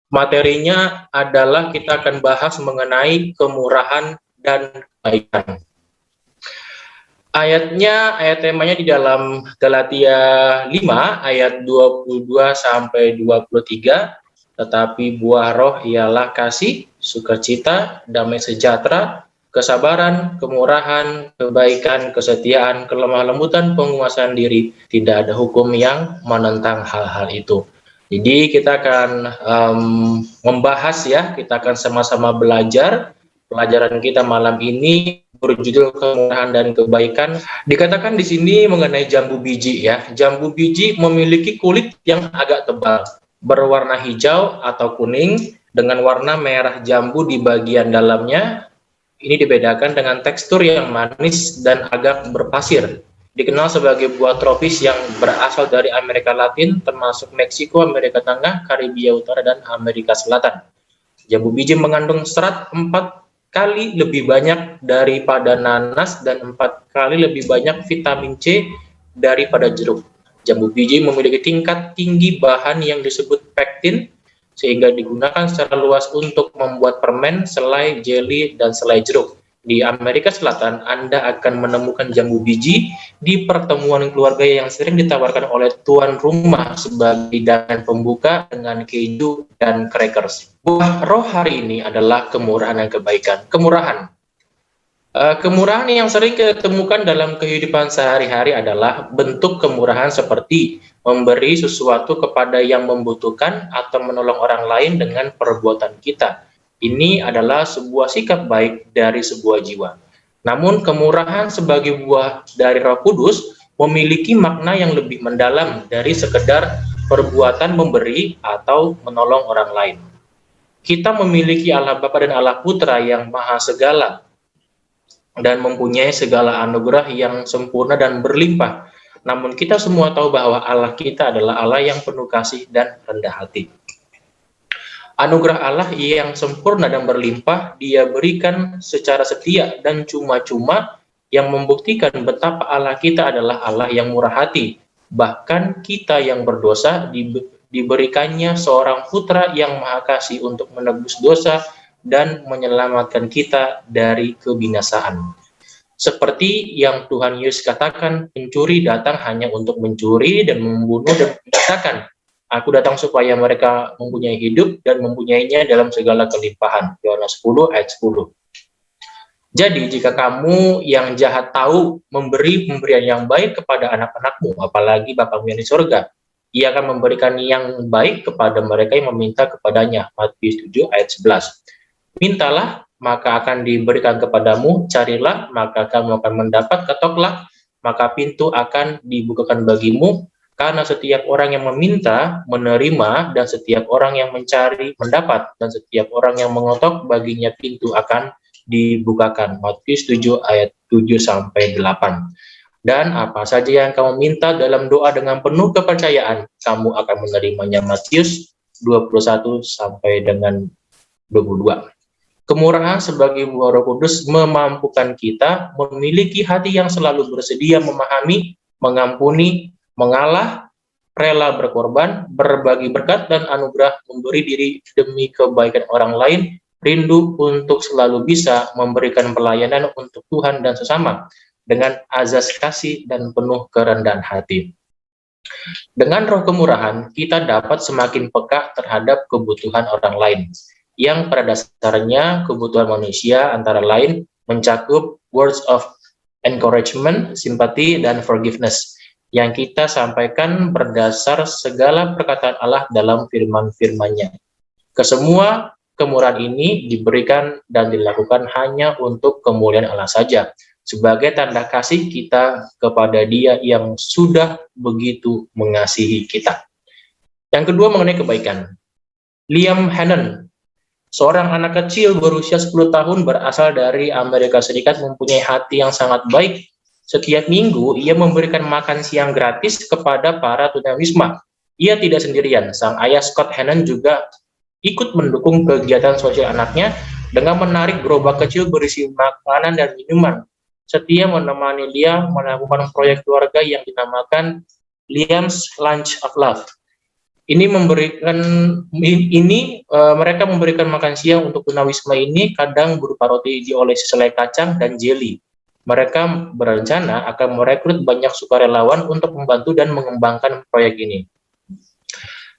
Materinya adalah kita akan bahas mengenai kemurahan dan kebaikan. Ayat temanya di dalam Galatia 5 ayat 22 sampai 23. Tetapi buah roh ialah kasih, sukacita, damai sejahtera, kesabaran, kemurahan, kebaikan, kesetiaan, kelemah lembutan, penguasaan diri. Tidak ada hukum yang menentang hal-hal itu. Jadi kita akan membahas ya, kita akan sama-sama belajar. Pelajaran kita malam ini berjudul kemurahan dan kebaikan. Dikatakan di sini mengenai jambu biji ya. Jambu biji memiliki kulit yang agak tebal, berwarna hijau atau kuning dengan warna merah jambu di bagian dalamnya. Ini dibedakan dengan tekstur yang manis dan agak berpasir. Dikenal sebagai buah tropis yang berasal dari Amerika Latin, termasuk Meksiko, Amerika Tengah, Karibia Utara, dan Amerika Selatan. Jambu biji mengandung serat 4 kali lebih banyak daripada nanas dan 4 kali lebih banyak vitamin C daripada jeruk. Jambu biji memiliki tingkat tinggi bahan yang disebut pektin, sehingga digunakan secara luas untuk membuat permen, selai, jeli, dan selai jeruk. Di Amerika Selatan, Anda akan menemukan jambu biji di pertemuan keluarga yang sering ditawarkan oleh tuan rumah sebagai hidangan pembuka dengan keju dan crackers. Buah roh hari ini adalah kemurahan dan kebaikan. Kemurahan yang sering kita temukan dalam kehidupan sehari-hari adalah bentuk kemurahan seperti memberi sesuatu kepada yang membutuhkan atau menolong orang lain dengan perbuatan kita. Ini adalah sebuah sikap baik dari sebuah jiwa. Namun kemurahan sebagai buah dari Roh Kudus memiliki makna yang lebih mendalam dari sekedar perbuatan memberi atau menolong orang lain. Kita memiliki Allah Bapa dan Allah Putra yang maha segala dan mempunyai segala anugerah yang sempurna dan berlimpah. Namun kita semua tahu bahwa Allah kita adalah Allah yang penuh kasih dan rendah hati. Anugerah Allah yang sempurna dan berlimpah Dia berikan secara setia dan cuma-cuma, yang membuktikan betapa Allah kita adalah Allah yang murah hati. Bahkan kita yang berdosa diberikannya seorang putra yang maha kasih untuk menebus dosa dan menyelamatkan kita dari kebinasaan. Seperti yang Tuhan Yesus katakan, pencuri datang hanya untuk mencuri dan membunuh dan membinasakan. Aku datang supaya mereka mempunyai hidup dan mempunyainya dalam segala kelimpahan. Yohanes 10 ayat 10. Jadi jika kamu yang jahat tahu memberi pemberian yang baik kepada anak-anakmu, apalagi Bapamu yang di surga, Ia akan memberikan yang baik kepada mereka yang meminta kepadanya. Matius 7 ayat 11. Mintalah, maka akan diberikan kepadamu, carilah, maka kamu akan mendapat, ketoklah, maka pintu akan dibukakan bagimu. Karena setiap orang yang meminta, menerima, dan setiap orang yang mencari, mendapat, dan setiap orang yang mengetok, baginya pintu akan dibukakan. Matius 7 ayat 7-8. Dan apa saja yang kamu minta dalam doa dengan penuh kepercayaan, kamu akan menerimanya. Matius 21 sampai dengan 22. Kemurahan sebagai buah Roh Kudus memampukan kita memiliki hati yang selalu bersedia memahami, mengampuni, mengalah, rela berkorban, berbagi berkat dan anugerah, memberi diri demi kebaikan orang lain, rindu untuk selalu bisa memberikan pelayanan untuk Tuhan dan sesama, dengan azas kasih dan penuh kerendahan hati. Dengan roh kemurahan, kita dapat semakin peka terhadap kebutuhan orang lain, yang pada dasarnya kebutuhan manusia antara lain mencakup words of encouragement, simpati, dan forgiveness, yang kita sampaikan berdasar segala perkataan Allah dalam firman-firman-Nya. Kesemua kemurahan ini diberikan dan dilakukan hanya untuk kemuliaan Allah saja, sebagai tanda kasih kita kepada Dia yang sudah begitu mengasihi kita. Yang kedua mengenai kebaikan. Liam Hannon, seorang anak kecil berusia 10 tahun berasal dari Amerika Serikat, mempunyai hati yang sangat baik. Setiap minggu, ia memberikan makan siang gratis kepada para tunawisma. Ia tidak sendirian, sang ayah Scott Hannon juga ikut mendukung kegiatan sosial anaknya dengan menarik gerobak kecil berisi makanan dan minuman. Setia menemani dia melakukan proyek keluarga yang dinamakan Liam's Lunch of Love. Mereka memberikan makan siang untuk tunawisma ini kadang berupa roti diolesi selai kacang dan jeli. Mereka berencana akan merekrut banyak sukarelawan untuk membantu dan mengembangkan proyek ini.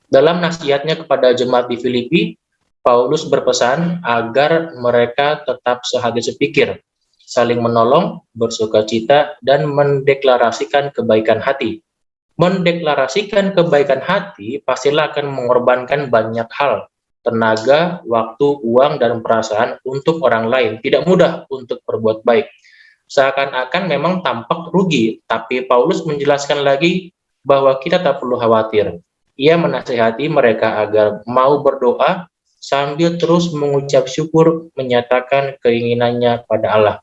Dalam nasihatnya kepada jemaat di Filipi, Paulus berpesan agar mereka tetap sehati sepikir, saling menolong, bersukacita, dan mendeklarasikan kebaikan hati. Mendeklarasikan kebaikan hati pastilah akan mengorbankan banyak hal, tenaga, waktu, uang, dan perasaan untuk orang lain. Tidak mudah untuk berbuat baik. Seakan-akan memang tampak rugi, tapi Paulus menjelaskan lagi bahwa kita tak perlu khawatir. Ia menasihati mereka agar mau berdoa sambil terus mengucap syukur, menyatakan keinginannya pada Allah.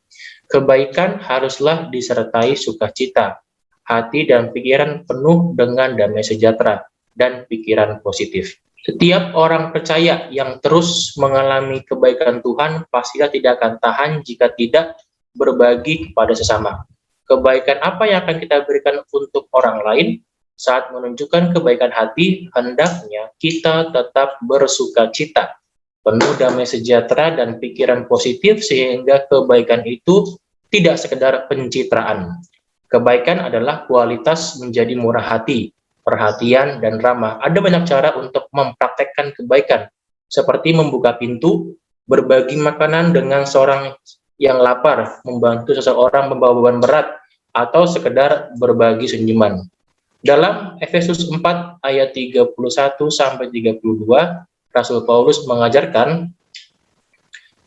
Kebaikan haruslah disertai sukacita, hati dan pikiran penuh dengan damai sejahtera dan pikiran positif. Setiap orang percaya yang terus mengalami kebaikan Tuhan pastilah tidak akan tahan jika tidak berbagi kepada sesama. Kebaikan apa yang akan kita berikan untuk orang lain? Saat menunjukkan kebaikan hati, hendaknya kita tetap bersukacita, penuh damai sejahtera dan pikiran positif sehingga kebaikan itu tidak sekedar pencitraan. Kebaikan adalah kualitas menjadi murah hati, perhatian, dan ramah. Ada banyak cara untuk mempraktekkan kebaikan, seperti membuka pintu, berbagi makanan dengan seorang yang lapar, membantu seseorang membawa beban berat, atau sekedar berbagi senyuman. Dalam Efesus 4 ayat 31-32, Rasul Paulus mengajarkan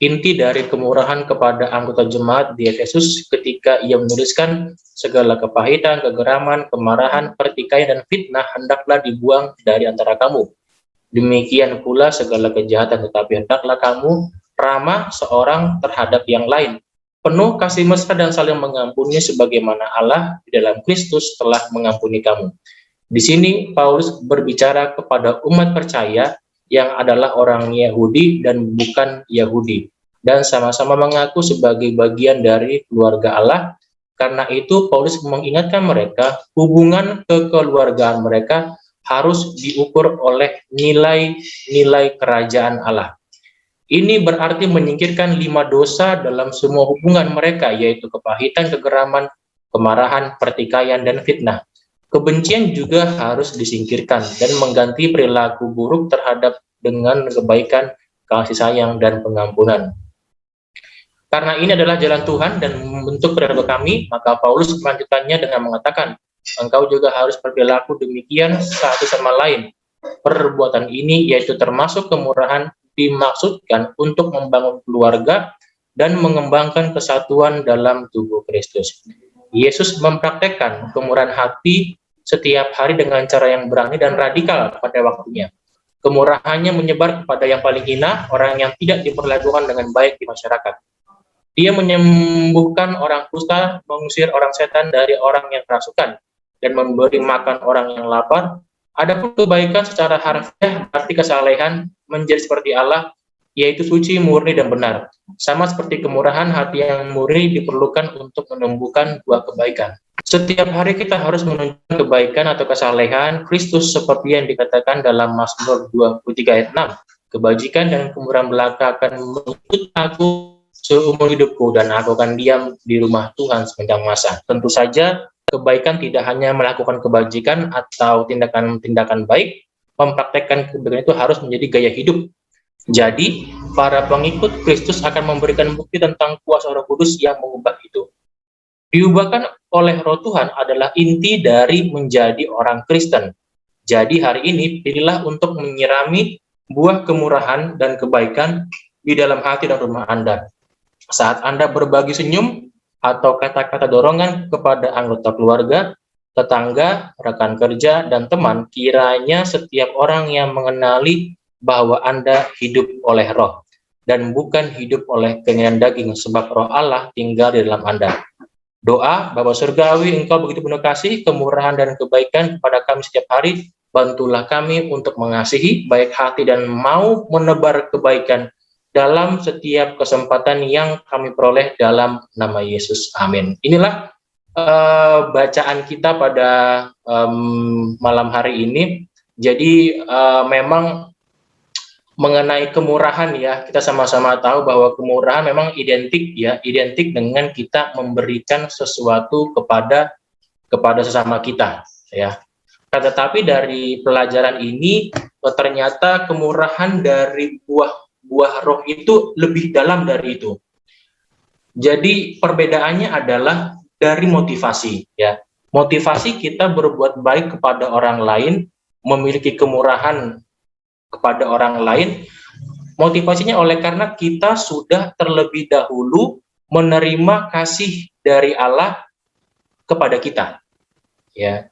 inti dari kemurahan kepada anggota jemaat di Efesus ketika ia menuliskan segala kepahitan, kegeraman, kemarahan, pertikaian, dan fitnah hendaklah dibuang dari antara kamu. Demikian pula segala kejahatan, tetapi hendaklah kamu ramah seorang terhadap yang lain, penuh kasih mesra dan saling mengampuni sebagaimana Allah di dalam Kristus telah mengampuni kamu. Di sini Paulus berbicara kepada umat percaya yang adalah orang Yahudi dan bukan Yahudi, dan sama-sama mengaku sebagai bagian dari keluarga Allah. Karena itu Paulus mengingatkan mereka hubungan kekeluargaan mereka harus diukur oleh nilai-nilai kerajaan Allah. Ini berarti menyingkirkan 5 dosa dalam semua hubungan mereka, yaitu kepahitan, kegeraman, kemarahan, pertikaian, dan fitnah. Kebencian juga harus disingkirkan dan mengganti perilaku buruk terhadap dengan kebaikan, kasih sayang, dan pengampunan. Karena ini adalah jalan Tuhan dan membentuk perilaku kami, maka Paulus melanjutkannya dengan mengatakan, engkau juga harus berperilaku demikian satu sama lain. Perbuatan ini yaitu termasuk kemurahan dimaksudkan untuk membangun keluarga dan mengembangkan kesatuan dalam tubuh Kristus. Yesus mempraktekkan kemurahan hati setiap hari dengan cara yang berani dan radikal pada waktunya. Kemurahannya menyebar kepada yang paling hina, orang yang tidak diperlakukan dengan baik di masyarakat. Dia menyembuhkan orang kusta, mengusir orang setan dari orang yang kerasukan, dan memberi makan orang yang lapar. Adapun kebaikan secara harfiah berarti kesalehan menjadi seperti Allah, yaitu suci, murni, dan benar. Sama seperti kemurahan hati yang murni diperlukan untuk menumbuhkan buah kebaikan. Setiap hari kita harus menunjukkan kebaikan atau kesalehan Kristus seperti yang dikatakan dalam Mazmur 23 ayat 6. Kebajikan dan kemurahan belaka akan mengikut aku seumur hidupku dan aku akan diam di rumah Tuhan sepanjang masa. Tentu saja kebaikan tidak hanya melakukan kebajikan atau tindakan-tindakan baik, mempraktekkan kebaikan itu harus menjadi gaya hidup. Jadi, para pengikut Kristus akan memberikan bukti tentang kuasa Roh Kudus yang mengubah itu. Diubahkan oleh Roh Tuhan adalah inti dari menjadi orang Kristen. Jadi hari ini pilihlah untuk menyirami buah kemurahan dan kebaikan di dalam hati dan rumah Anda. Saat Anda berbagi senyum atau kata-kata dorongan kepada anggota keluarga, tetangga, rekan kerja, dan teman, kiranya setiap orang yang mengenali bahwa Anda hidup oleh Roh dan bukan hidup oleh keinginan daging, sebab Roh Allah tinggal di dalam Anda. Doa, Bapa Surgawi, Engkau begitu penuh kasih, kemurahan, dan kebaikan kepada kami setiap hari. Bantulah kami untuk mengasihi, baik hati, dan mau menebar kebaikan dalam setiap kesempatan yang kami peroleh dalam nama Yesus. Amin. Inilah bacaan kita pada malam hari ini. Jadi memang mengenai kemurahan ya, kita sama-sama tahu bahwa kemurahan memang identik dengan kita memberikan sesuatu kepada sesama kita ya. Tetapi dari pelajaran ini ternyata kemurahan dari buah roh itu lebih dalam dari itu. Jadi perbedaannya adalah dari motivasi ya. Motivasi kita berbuat baik kepada orang lain, memiliki kemurahan kepada orang lain, motivasinya oleh karena kita sudah terlebih dahulu menerima kasih dari Allah kepada kita ya.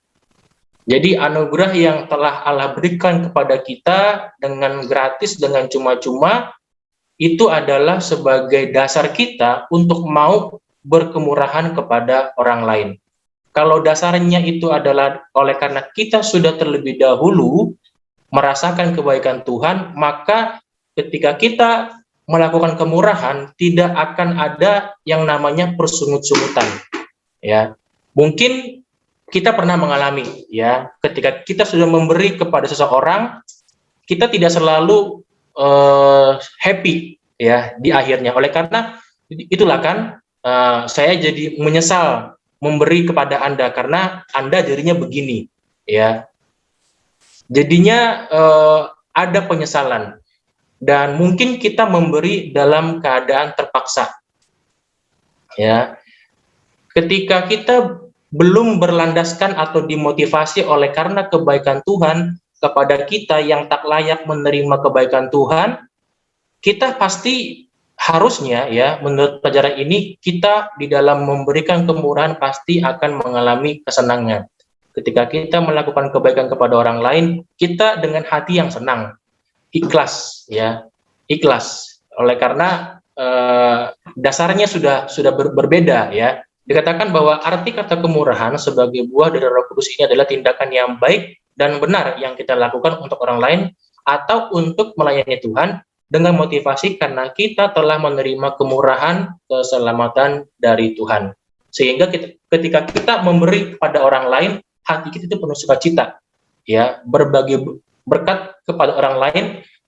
Jadi anugerah yang telah Allah berikan kepada kita dengan gratis, dengan cuma-cuma, itu adalah sebagai dasar kita untuk mau berkemurahan kepada orang lain. Kalau dasarnya itu adalah oleh karena kita sudah terlebih dahulu merasakan kebaikan Tuhan, maka ketika kita melakukan kemurahan tidak akan ada yang namanya persungut-sungutan ya. Mungkin kita pernah mengalami ya, ketika kita sudah memberi kepada seseorang, kita tidak selalu happy ya di akhirnya. Oleh karena itulah kan saya jadi menyesal memberi kepada Anda karena Anda jadinya begini ya. Jadinya ada penyesalan dan mungkin kita memberi dalam keadaan terpaksa ya. Ketika kita belum berlandaskan atau dimotivasi oleh karena kebaikan Tuhan kepada kita yang tak layak menerima kebaikan Tuhan, kita pasti harusnya ya, menurut pelajaran ini, kita di dalam memberikan kemurahan pasti akan mengalami kesenangan. Ketika kita melakukan kebaikan kepada orang lain, kita dengan hati yang senang, ikhlas ya, ikhlas. Oleh karena dasarnya sudah berbeda ya. Dikatakan bahwa arti kata kemurahan sebagai buah dari Roh Kudus ini adalah tindakan yang baik dan benar yang kita lakukan untuk orang lain atau untuk melayani Tuhan dengan motivasi karena kita telah menerima kemurahan keselamatan dari Tuhan. Sehingga ketika kita memberi kepada orang lain, hati kita itu penuh sukacita ya, berbagi berkat kepada orang lain,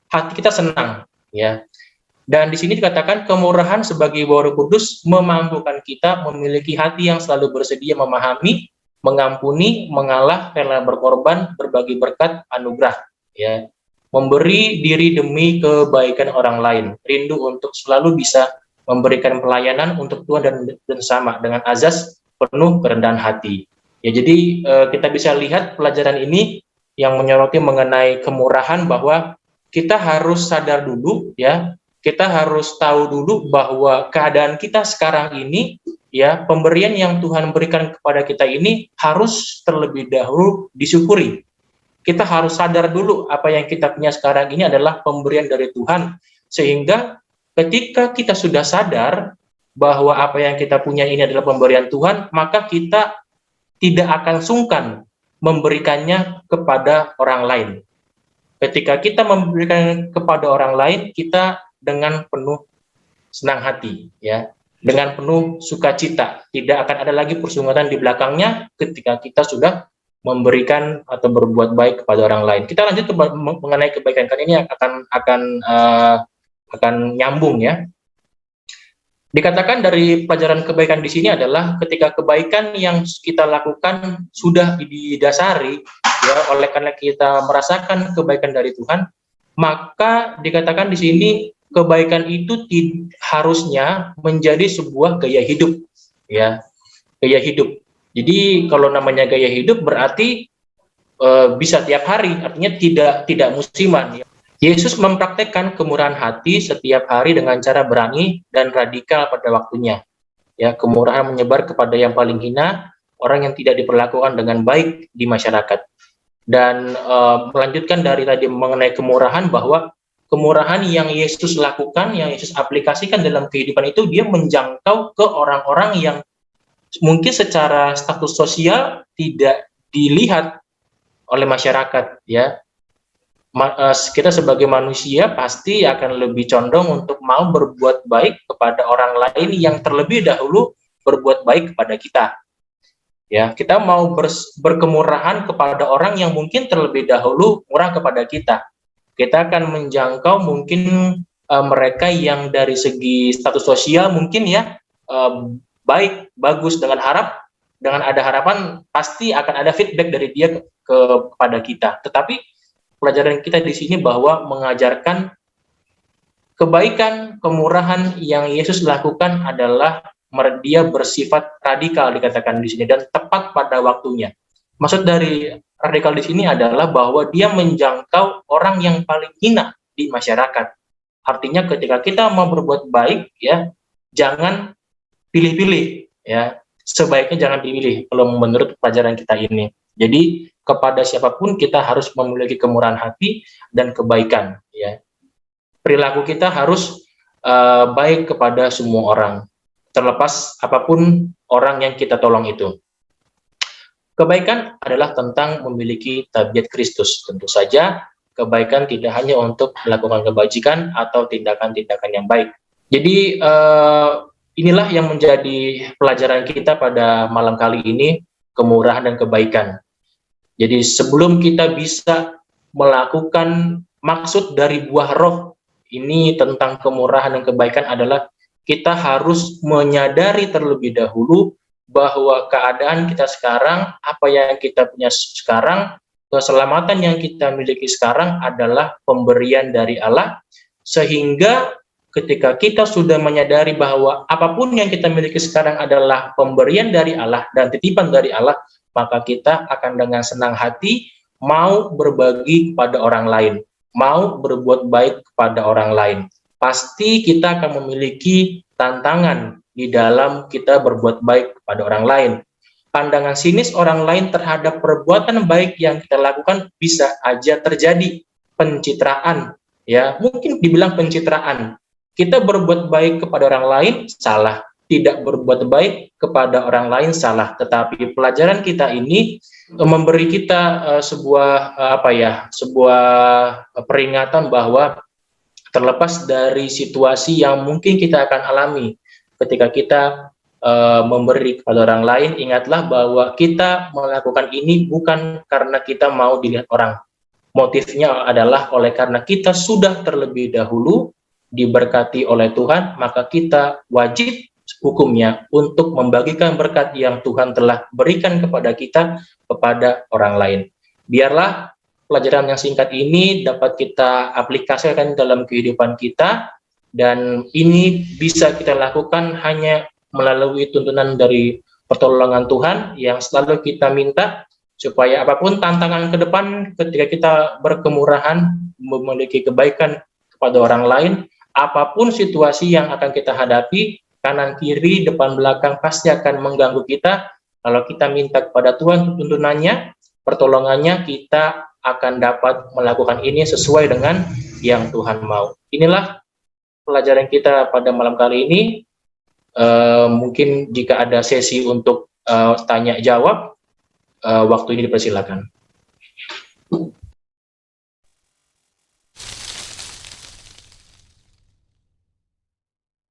hati kita senang ya. Dan di sini dikatakan kemurahan sebagai buah Roh Kudus memampukan kita memiliki hati yang selalu bersedia memahami, mengampuni, mengalah, rela berkorban, berbagi berkat, anugerah ya. Memberi diri demi kebaikan orang lain, rindu untuk selalu bisa memberikan pelayanan untuk Tuhan dan sama dengan azas penuh kerendahan hati. Ya, jadi kita bisa lihat pelajaran ini yang menyoroti mengenai kemurahan bahwa kita harus sadar dulu ya, kita harus tahu dulu bahwa keadaan kita sekarang ini ya, pemberian yang Tuhan berikan kepada kita ini harus terlebih dahulu disyukuri. Kita harus sadar dulu apa yang kita punya sekarang ini adalah pemberian dari Tuhan, sehingga ketika kita sudah sadar bahwa apa yang kita punya ini adalah pemberian Tuhan, maka kita tidak akan sungkan memberikannya kepada orang lain. Ketika kita memberikan kepada orang lain, kita dengan penuh senang hati, ya, dengan penuh sukacita. Tidak akan ada lagi persungutan di belakangnya ketika kita sudah memberikan atau berbuat baik kepada orang lain. Kita lanjut mengenai kebaikan, karena ini akan nyambung ya. Dikatakan dari pelajaran kebaikan di sini adalah ketika kebaikan yang kita lakukan sudah didasari ya oleh karena kita merasakan kebaikan dari Tuhan, maka dikatakan di sini kebaikan itu harusnya menjadi sebuah gaya hidup ya, gaya hidup. Jadi kalau namanya gaya hidup berarti bisa tiap hari, artinya tidak musiman ya. Yesus mempraktekkan kemurahan hati setiap hari dengan cara berani dan radikal pada waktunya. Ya, kemurahan menyebar kepada yang paling hina, orang yang tidak diperlakukan dengan baik di masyarakat. Dan melanjutkan dari tadi mengenai kemurahan, bahwa kemurahan yang Yesus lakukan, yang Yesus aplikasikan dalam kehidupan itu, dia menjangkau ke orang-orang yang mungkin secara status sosial tidak dilihat oleh masyarakat, ya. Kita sebagai manusia pasti akan lebih condong untuk mau berbuat baik kepada orang lain yang terlebih dahulu berbuat baik kepada kita. Ya, kita mau berkemurahan kepada orang yang mungkin terlebih dahulu murah kepada kita. Kita akan menjangkau mungkin mereka yang dari segi status sosial mungkin ya eh, baik, bagus, dengan ada harapan pasti akan ada feedback dari dia kepada kita. Tetapi pelajaran kita di sini bahwa mengajarkan kebaikan, kemurahan yang Yesus lakukan adalah dia bersifat radikal dikatakan di sini dan tepat pada waktunya. Maksud dari radikal di sini adalah bahwa dia menjangkau orang yang paling hina di masyarakat. Artinya ketika kita mau berbuat baik ya, jangan pilih-pilih ya. Sebaiknya jangan dipilih kalau menurut pelajaran kita ini. Jadi kepada siapapun kita harus memiliki kemurahan hati dan kebaikan ya. Perilaku kita harus baik kepada semua orang, terlepas apapun orang yang kita tolong itu. Kebaikan adalah tentang memiliki tabiat Kristus. Tentu saja, kebaikan tidak hanya untuk melakukan kebajikan atau tindakan-tindakan yang baik. Jadi, inilah yang menjadi pelajaran kita pada malam kali ini, kemurahan dan kebaikan. Jadi, sebelum kita bisa melakukan maksud dari buah roh, ini tentang kemurahan dan kebaikan adalah kita harus menyadari terlebih dahulu bahwa keadaan kita sekarang, apa yang kita punya sekarang, keselamatan yang kita miliki sekarang adalah pemberian dari Allah, sehingga ketika kita sudah menyadari bahwa apapun yang kita miliki sekarang adalah pemberian dari Allah dan titipan dari Allah, maka kita akan dengan senang hati mau berbagi kepada orang lain, mau berbuat baik kepada orang lain. Pasti kita akan memiliki tantangan di dalam kita berbuat baik kepada orang lain. Pandangan sinis orang lain terhadap perbuatan baik yang kita lakukan bisa aja terjadi pencitraan, ya mungkin dibilang pencitraan. Kita berbuat baik kepada orang lain salah, tidak berbuat baik kepada orang lain salah. Tetapi pelajaran kita ini memberi kita sebuah peringatan bahwa terlepas dari situasi yang mungkin kita akan alami ketika kita memberi kepada orang lain, ingatlah bahwa kita melakukan ini bukan karena kita mau dilihat orang. Motifnya adalah oleh karena kita sudah terlebih dahulu diberkati oleh Tuhan, maka kita wajib hukumnya untuk membagikan berkat yang Tuhan telah berikan kepada kita kepada orang lain. Biarlah pelajaran yang singkat ini dapat kita aplikasikan dalam kehidupan kita, dan ini bisa kita lakukan hanya melalui tuntunan dari pertolongan Tuhan yang selalu kita minta, supaya apapun tantangan ke depan ketika kita berkemurahan, memiliki kebaikan kepada orang lain, apapun situasi yang akan kita hadapi, kanan kiri depan belakang pasti akan mengganggu kita. Kalau kita minta kepada Tuhan tuntunannya, pertolongannya, kita akan dapat melakukan ini sesuai dengan yang Tuhan mau. Inilah pelajaran kita pada malam kali ini. Mungkin jika ada sesi untuk tanya jawab, waktu ini dipersilakan.